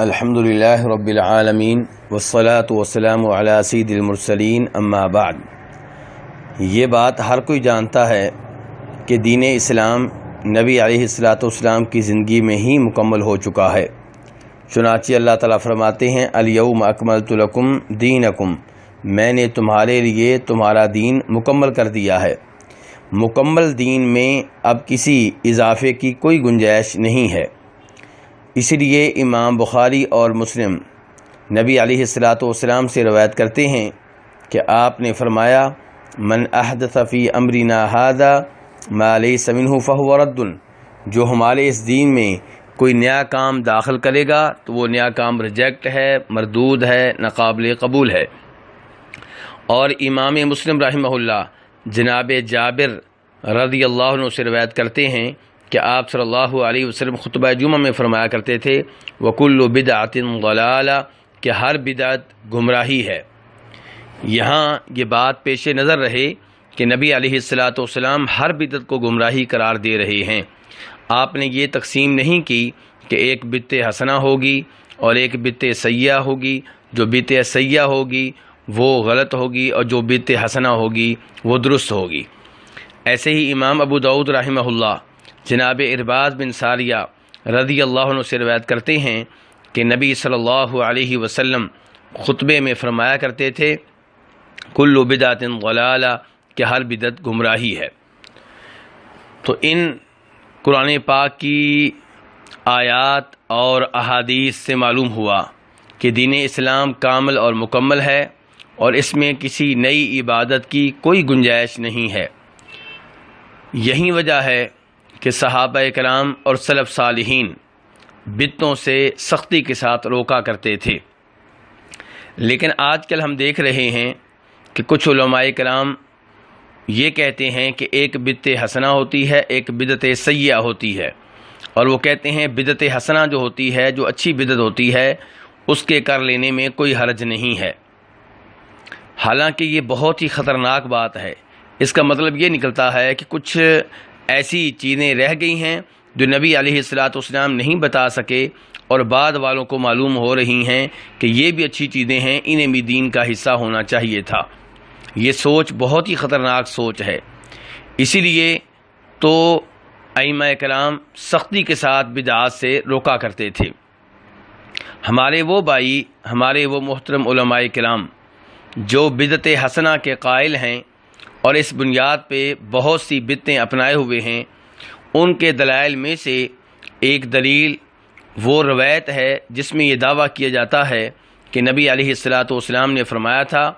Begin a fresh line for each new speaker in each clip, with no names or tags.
الحمدللہ رب العالمین والصلاة والسلام علی سید المرسلین اما بعد۔ یہ بات ہر کوئی جانتا ہے کہ دین اسلام نبی علیہ الصلاۃ والسلام کی زندگی میں ہی مکمل ہو چکا ہے۔ چنانچہ اللہ تعالیٰ فرماتے ہیں الیوم اکملت لکم دینکم، میں نے تمہارے لیے تمہارا دین مکمل کر دیا ہے۔ مکمل دین میں اب کسی اضافے کی کوئی گنجائش نہیں ہے۔ اسی لیے امام بخاری اور مسلم نبی علیہ الصلاۃ والسلام سے روایت کرتے ہیں کہ آپ نے فرمایا من احدث فی امرنا ھذا ما لیس منہ فہو رد، جو ہمارے اس دین میں کوئی نیا کام داخل کرے گا تو وہ نیا کام ریجیکٹ ہے، مردود ہے، ناقابل قبول ہے۔ اور امام مسلم رحمہ اللہ جناب جابر رضی اللہ عنہ سے روایت کرتے ہیں کہ آپ صلی اللہ علیہ وسلم خطبہ جمعہ میں فرمایا کرتے تھے وَكُلُّ بِدْعَةٍ ضَلَالَةٍ، کہ ہر بدعت گمراہی ہے۔ یہاں یہ بات پیش نظر رہے کہ نبی علیہ الصلاۃ والسلام ہر بدعت کو گمراہی قرار دے رہے ہیں۔ آپ نے یہ تقسیم نہیں کی کہ ایک بدعت حسنہ ہوگی اور ایک بدعت سیئہ ہوگی، جو بدعت سیئہ ہوگی وہ غلط ہوگی اور جو بدعت حسنہ ہوگی وہ درست ہوگی۔ ایسے ہی امام ابو داؤد رحمہ اللہ جناب ارباز بن ساریہ رضی اللہ عنہ سے روایت کرتے ہیں کہ نبی صلی اللہ علیہ وسلم خطبے میں فرمایا کرتے تھے کل بدعت ضلالہ، کہ ہر بدعت گمراہی ہے۔ تو ان قرآن پاک کی آیات اور احادیث سے معلوم ہوا کہ دین اسلام کامل اور مکمل ہے اور اس میں کسی نئی عبادت کی کوئی گنجائش نہیں ہے۔ یہی وجہ ہے کہ صحابہ کرام اور سلف صالحین بدعتوں سے سختی کے ساتھ روکا کرتے تھے، لیکن آج کل ہم دیکھ رہے ہیں کہ کچھ علماء کرام یہ کہتے ہیں کہ ایک بدعت حسنہ ہوتی ہے، ایک بدعت سیئہ ہوتی ہے، اور وہ کہتے ہیں بدعت حسنہ جو ہوتی ہے، جو اچھی بدعت ہوتی ہے، اس کے کر لینے میں کوئی حرج نہیں ہے۔ حالانکہ یہ بہت ہی خطرناک بات ہے۔ اس کا مطلب یہ نکلتا ہے کہ کچھ ایسی چیزیں رہ گئی ہیں جو نبی علیہ الصلاۃ والسلام نہیں بتا سکے اور بعد والوں کو معلوم ہو رہی ہیں کہ یہ بھی اچھی چیزیں ہیں، انہیں بھی دین کا حصہ ہونا چاہیے تھا۔ یہ سوچ بہت ہی خطرناک سوچ ہے۔ اسی لیے تو ائمہ کرام سختی کے ساتھ بدعات سے روکا کرتے تھے۔ ہمارے وہ بھائی، ہمارے وہ محترم علماء کرام جو بدعت حسنہ کے قائل ہیں اور اس بنیاد پہ بہت سی بدعتیں اپنائے ہوئے ہیں، ان کے دلائل میں سے ایک دلیل وہ روایت ہے جس میں یہ دعویٰ کیا جاتا ہے کہ نبی علیہ الصلاۃ والسلام نے فرمایا تھا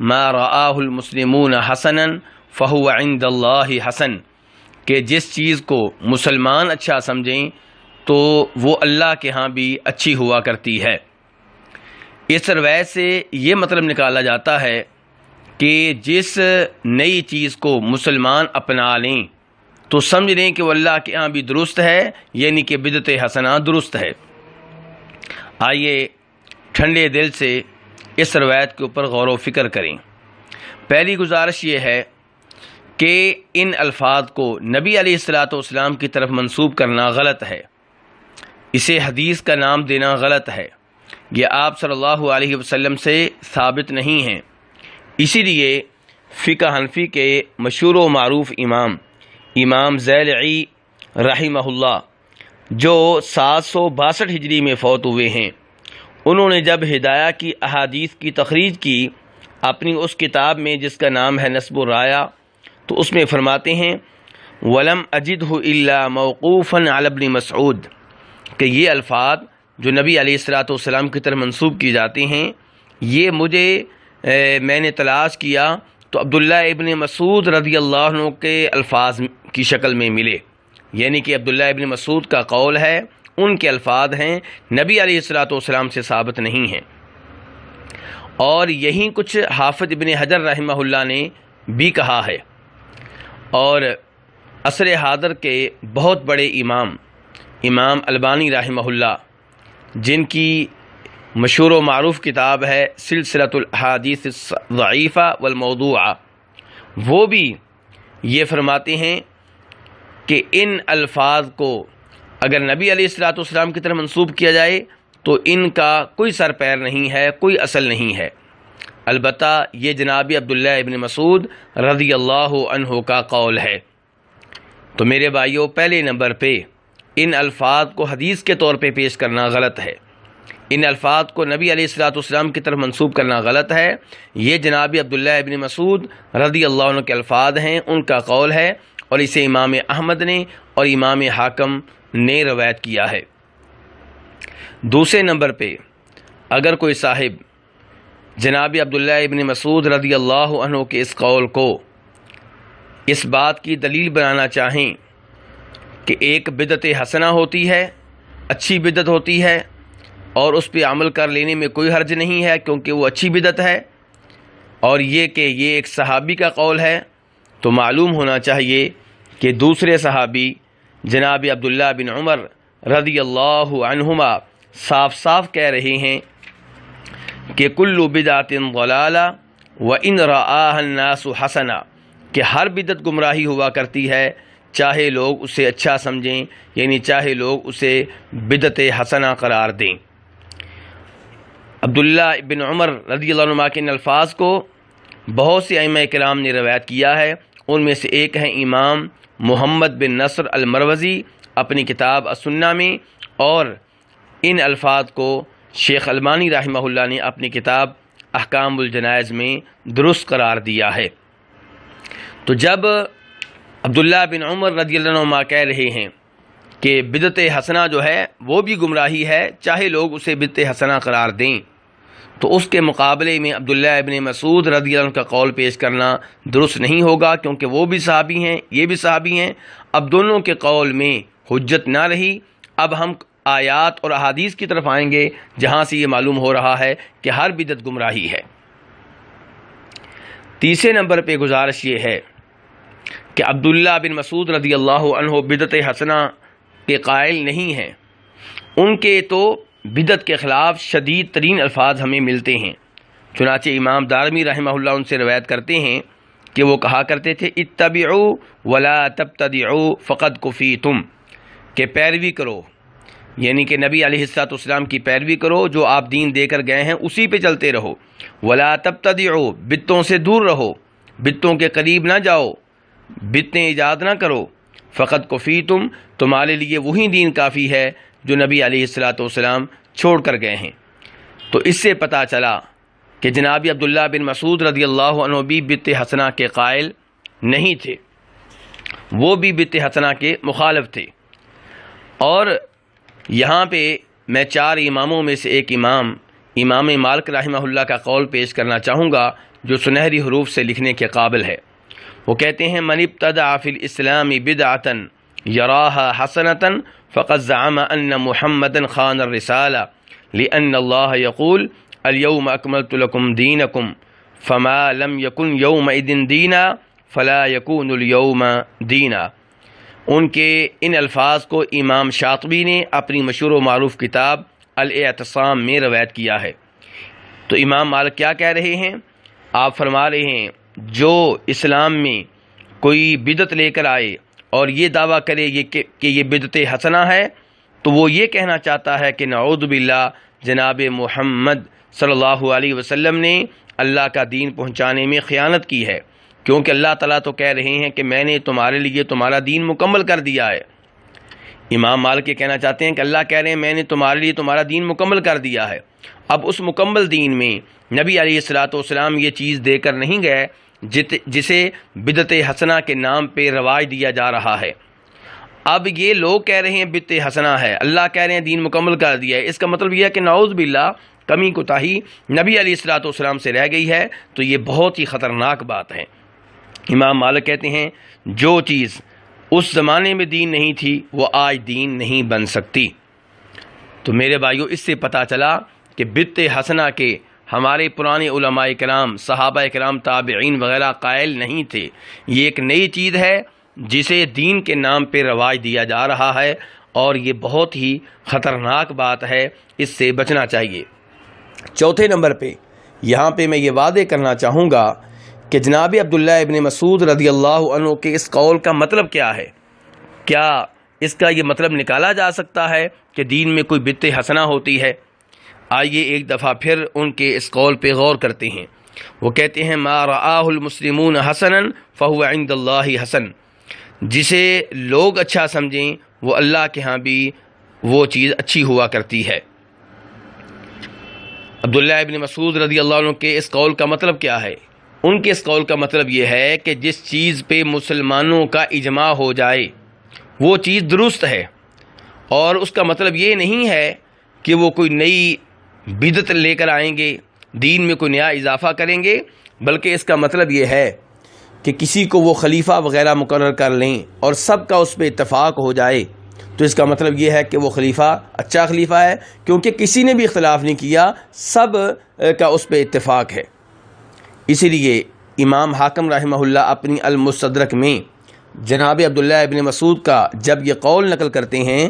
ما رآہ المسلمون حسنا فہو عند اللہ حسن، کہ جس چیز کو مسلمان اچھا سمجھیں تو وہ اللہ کے ہاں بھی اچھی ہوا کرتی ہے۔ اس روایت سے یہ مطلب نکالا جاتا ہے کہ جس نئی چیز کو مسلمان اپنا لیں تو سمجھ لیں کہ وہ اللہ کے ہاں بھی درست ہے، یعنی کہ بدعت حسنہ درست ہے۔ آئیے ٹھنڈے دل سے اس روایت کے اوپر غور و فکر کریں۔ پہلی گزارش یہ ہے کہ ان الفاظ کو نبی علیہ الصلاۃ والسلام کی طرف منسوب کرنا غلط ہے، اسے حدیث کا نام دینا غلط ہے، یہ آپ صلی اللہ علیہ وسلم سے ثابت نہیں ہیں۔ اسی لیے فقہ حنفی کے مشہور و معروف امام ذیلعی رحمہ اللہ جو 762 ہجری میں فوت ہوئے ہیں، انہوں نے جب ہدایہ کی احادیث کی تخریج کی اپنی اس کتاب میں جس کا نام ہے نصب الرایہ، تو اس میں فرماتے ہیں وَلَمْ أَجِدْهُ إِلَّا مَوْقُوفًا عَلَى ابْنِ مسعود، کہ یہ الفاظ جو نبی علیہ الصلاۃ والسلام کی طرف منسوب کی جاتے ہیں، یہ مجھے میں نے تلاش کیا تو عبداللہ ابن مسعود رضی اللہ عنہ کے الفاظ کی شکل میں ملے، یعنی کہ عبداللہ ابن مسعود کا قول ہے، ان کے الفاظ ہیں، نبی علیہ الصلاۃ والسلام سے ثابت نہیں ہیں۔ اور یہی کچھ حافظ ابن حجر رحمہ اللہ نے بھی کہا ہے، اور عصر حاضر کے بہت بڑے امام البانی رحمہ اللہ جن کی مشہور و معروف کتاب ہے سلسلۃ الاحادیث الضعیفہ والموضوعہ، وہ بھی یہ فرماتے ہیں کہ ان الفاظ کو اگر نبی علیہ الصلوۃ والسلام کی طرف منسوب کیا جائے تو ان کا کوئی سر پیر نہیں ہے، کوئی اصل نہیں ہے۔ البتہ یہ جناب عبداللہ ابن مسعود رضی اللہ عنہ کا قول ہے۔ تو میرے بھائیوں، پہلے نمبر پہ ان الفاظ کو حدیث کے طور پہ پیش کرنا غلط ہے، ان الفاظ کو نبی علیہ الصلوۃ والسلام کی طرف منسوب کرنا غلط ہے۔ یہ جناب عبداللہ ابن مسعود رضی اللہ عنہ کے الفاظ ہیں، ان کا قول ہے، اور اسے امام احمد نے اور امام حاکم نے روایت کیا ہے۔ دوسرے نمبر پہ اگر کوئی صاحب جناب عبداللہ ابن مسعود رضی اللہ عنہ کے اس قول کو اس بات کی دلیل بنانا چاہیں کہ ایک بدعت حسنہ ہوتی ہے، اچھی بدعت ہوتی ہے، اور اس پہ عمل کر لینے میں کوئی حرج نہیں ہے کیونکہ وہ اچھی بدعت ہے، اور یہ کہ یہ ایک صحابی کا قول ہے، تو معلوم ہونا چاہیے کہ دوسرے صحابی جناب عبداللہ بن عمر رضی اللہ عنہما صاف صاف کہہ رہے ہیں کہ کل بدعت ضلالہ وان رآها الناس حسنہ، کہ ہر بدعت گمراہی ہوا کرتی ہے، چاہے لوگ اسے اچھا سمجھیں، یعنی چاہے لوگ اسے بدعت حسنہ قرار دیں۔ عبداللہ بن عمر رضی اللہ عنہ کے ان الفاظ کو بہت سے ائمہ کرام نے روایت کیا ہے، ان میں سے ایک ہیں امام محمد بن نصر المروزی اپنی کتاب السنہ میں، اور ان الفاظ کو شیخ البانی رحمہ اللہ نے اپنی کتاب احکام الجنائز میں درست قرار دیا ہے۔ تو جب عبداللہ بن عمر رضی اللہ عنہ کہہ رہے ہیں کہ بدعت حسنہ جو ہے وہ بھی گمراہی ہے، چاہے لوگ اسے بدعت حسنہ قرار دیں، تو اس کے مقابلے میں عبداللہ ابن مسعود رضی اللہ عنہ کا قول پیش کرنا درست نہیں ہوگا، کیونکہ وہ بھی صحابی ہیں، یہ بھی صحابی ہیں۔ اب دونوں کے قول میں حجت نہ رہی۔ اب ہم آیات اور احادیث کی طرف آئیں گے جہاں سے یہ معلوم ہو رہا ہے کہ ہر بدعت گمراہی ہے۔ تیسرے نمبر پہ گزارش یہ ہے کہ عبداللہ بن مسعود رضی اللہ عنہ بدعت حسنہ کے قائل نہیں ہیں، ان کے تو بدعت کے خلاف شدید ترین الفاظ ہمیں ملتے ہیں۔ چنانچہ امام دارمی رحمہ اللہ ان سے روایت کرتے ہیں کہ وہ کہا کرتے تھے اتبعوا ولا تبتدعوا فقد کفیتم، کہ پیروی کرو، یعنی کہ نبی علیہ الصلوۃ والسلام کی پیروی کرو، جو آپ دین دے کر گئے ہیں اسی پہ چلتے رہو۔ ولا تبتدعوا، بدتوں سے دور رہو، بدتوں کے قریب نہ جاؤ، بدتیں ایجاد نہ کرو۔ فقط کفیتم، تمہارے لیے وہی دین کافی ہے جو نبی علیہ الصلوۃ والسلام چھوڑ کر گئے ہیں۔ تو اس سے پتہ چلا کہ جناب عبداللہ بن مسعود رضی اللہ عنہ بھی بدعت حسنہ کے قائل نہیں تھے، وہ بھی بدعت حسنہ کے مخالف تھے۔ اور یہاں پہ میں چار اماموں میں سے ایک امام مالک رحمہ اللہ کا قول پیش کرنا چاہوں گا جو سنہری حروف سے لکھنے کے قابل ہے۔ وہ کہتے ہیں من ابتدع فی الاسلام بدعۃ یراها حسنۃ فقد زعم ان محمدا خان الرسالہ لان اللہ یقول اليوم اکملت لکم دینکم فما لم یکن یومئذ دینا فلا یکون اليوم دینا۔ ان کے ان الفاظ کو امام شاطبی نے اپنی مشہور و معروف کتاب الاعتصام میں روایت کیا ہے۔ تو امام مالک کیا کہہ رہے ہیں؟ آپ فرما رہے ہیں جو اسلام میں کوئی بدعت لے کر آئے اور یہ دعویٰ کرے کہ یہ بدعت حسنہ ہے، تو وہ یہ کہنا چاہتا ہے کہ نعوذ باللہ جناب محمد صلی اللہ علیہ وسلم نے اللہ کا دین پہنچانے میں خیانت کی ہے، کیونکہ اللہ تعالیٰ تو کہہ رہے ہیں کہ میں نے تمہارے لیے تمہارا دین مکمل کر دیا ہے۔ امام مالک یہ کہنا چاہتے ہیں کہ اللہ کہہ رہے ہیں میں نے تمہارے لیے تمہارا دین مکمل کر دیا ہے۔ اب اس مکمل دین میں نبی علیہ الصلوۃ والسلام یہ چیز دے کر نہیں گئے جسے بدعت حسنہ کے نام پہ رواج دیا جا رہا ہے۔ اب یہ لوگ کہہ رہے ہیں بدعت حسنہ ہے، اللہ کہہ رہے ہیں دین مکمل کر دیا ہے، اس کا مطلب یہ ہے کہ نعوذ باللہ کمی کوتاہی نبی علیہ الصلوۃ والسلام سے رہ گئی ہے، تو یہ بہت ہی خطرناک بات ہے۔ امام مالک کہتے ہیں جو چیز اس زمانے میں دین نہیں تھی وہ آج دین نہیں بن سکتی۔ تو میرے بھائیوں، اس سے پتہ چلا کہ بدعت حسنہ کے ہمارے پرانے علماء کرام، صحابہ کرام، تابعین وغیرہ قائل نہیں تھے۔ یہ ایک نئی چیز ہے جسے دین کے نام پہ رواج دیا جا رہا ہے، اور یہ بہت ہی خطرناک بات ہے، اس سے بچنا چاہیے۔ چوتھے نمبر پہ یہاں پہ میں یہ وعدے کرنا چاہوں گا کہ جناب عبداللہ ابن مسعود رضی اللہ عنہ کے اس قول کا مطلب کیا ہے؟ کیا اس کا یہ مطلب نکالا جا سکتا ہے کہ دین میں کوئی بدعت حسنہ ہوتی ہے؟ آئیے ایک دفعہ پھر ان کے اس قول پہ غور کرتے ہیں۔ وہ کہتے ہیں ما رآہ المسلمون حسنا فہو عند اللہ حسن، جسے لوگ اچھا سمجھیں وہ اللہ کے ہاں بھی وہ چیز اچھی ہوا کرتی ہے۔ عبداللہ ابن مسعود رضی اللہ عنہ کے اس قول کا مطلب کیا ہے؟ ان کے اس قول کا مطلب یہ ہے کہ جس چیز پہ مسلمانوں کا اجماع ہو جائے وہ چیز درست ہے، اور اس کا مطلب یہ نہیں ہے کہ وہ کوئی نئی بدعت لے کر آئیں گے، دین میں کوئی نیا اضافہ کریں گے، بلکہ اس کا مطلب یہ ہے کہ کسی کو وہ خلیفہ وغیرہ مقرر کر لیں اور سب کا اس پہ اتفاق ہو جائے، تو اس کا مطلب یہ ہے کہ وہ خلیفہ اچھا خلیفہ ہے، کیونکہ کسی نے بھی اختلاف نہیں کیا، سب کا اس پہ اتفاق ہے۔ اسی لیے امام حاکم رحمہ اللہ اپنی المستدرک میں جناب عبداللہ ابن مسعود کا جب یہ قول نقل کرتے ہیں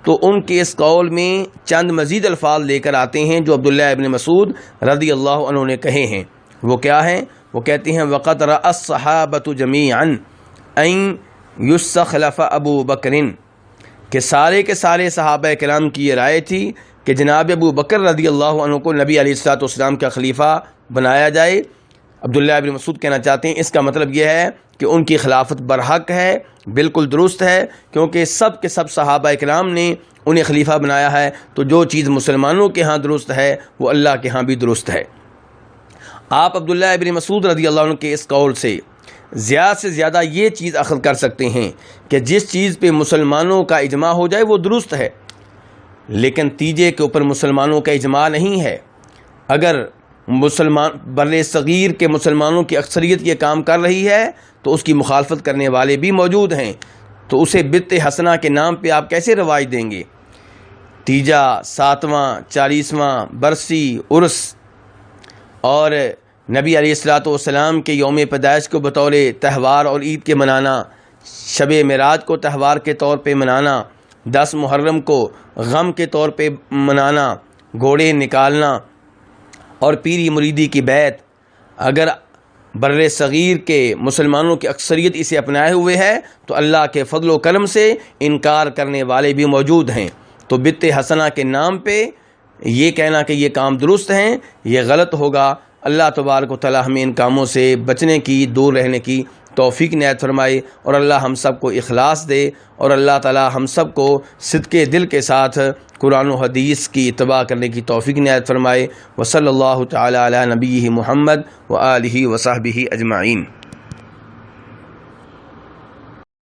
تو ان کے اس قول میں چند مزید الفاظ لے کر آتے ہیں جو عبداللہ ابن مسعود رضی اللہ عنہ نے کہے ہیں۔ وہ کیا ہیں؟ وہ کہتے ہیں وَقَدْ رَأَى الصَّحَابَةُ جَمِيعًا أَن يُسْتَخْلَفَ أَبُو بَكْرٍ، کہ سارے کے سارے صحابہ کرام کی یہ رائے تھی کہ جناب ابو بکر رضی اللہ عنہ کو نبی علیہ الصلوۃ والسلام کا خلیفہ بنایا جائے۔ عبداللہ ابن مسعود کہنا چاہتے ہیں اس کا مطلب یہ ہے کہ ان کی خلافت برحق ہے، بالکل درست ہے، کیونکہ سب کے سب صحابہ کرام نے انہیں خلیفہ بنایا ہے، تو جو چیز مسلمانوں کے ہاں درست ہے وہ اللہ کے ہاں بھی درست ہے۔ آپ عبداللہ ابن مسعود رضی اللہ عنہ کے اس قول سے زیادہ یہ چیز اخذ کر سکتے ہیں کہ جس چیز پہ مسلمانوں کا اجماع ہو جائے وہ درست ہے، لیکن تیجے کے اوپر مسلمانوں کا اجماع نہیں ہے۔ اگر بر صغیر کے مسلمانوں کی اکثریت یہ کام کر رہی ہے تو اس کی مخالفت کرنے والے بھی موجود ہیں، تو اسے بدعت حسنہ کے نام پہ آپ کیسے رواج دیں گے؟ تیجا، 7واں، 40واں برسی، عرس اور نبی علیہ الصلوۃ والسلام کے یوم پیدائش کو بطور تہوار اور عید کے منانا، شب معراج کو تہوار کے طور پہ منانا، 10 محرم کو غم کے طور پہ منانا، گھوڑے نکالنا اور پیری مریدی کی بیعت، اگر بر صغیر کے مسلمانوں کی اکثریت اسے اپنائے ہوئے ہے تو اللہ کے فضل و کرم سے انکار کرنے والے بھی موجود ہیں، تو بدعت حسنہ کے نام پہ یہ کہنا کہ یہ کام درست ہیں یہ غلط ہوگا۔ اللہ تبارک و تعالی ہمیں ان کاموں سے بچنے کی، دور رہنے کی توفیق عنایت فرمائے، اور اللہ ہم سب کو اخلاص دے، اور اللہ تعالی ہم سب کو صدق دل کے ساتھ قرآن و حدیث کی اتباع کرنے کی توفیق عنایت فرمائے۔ وصلی اللہ تعالی علی نبیہ محمد وآلہ وصحبہ اجمعین۔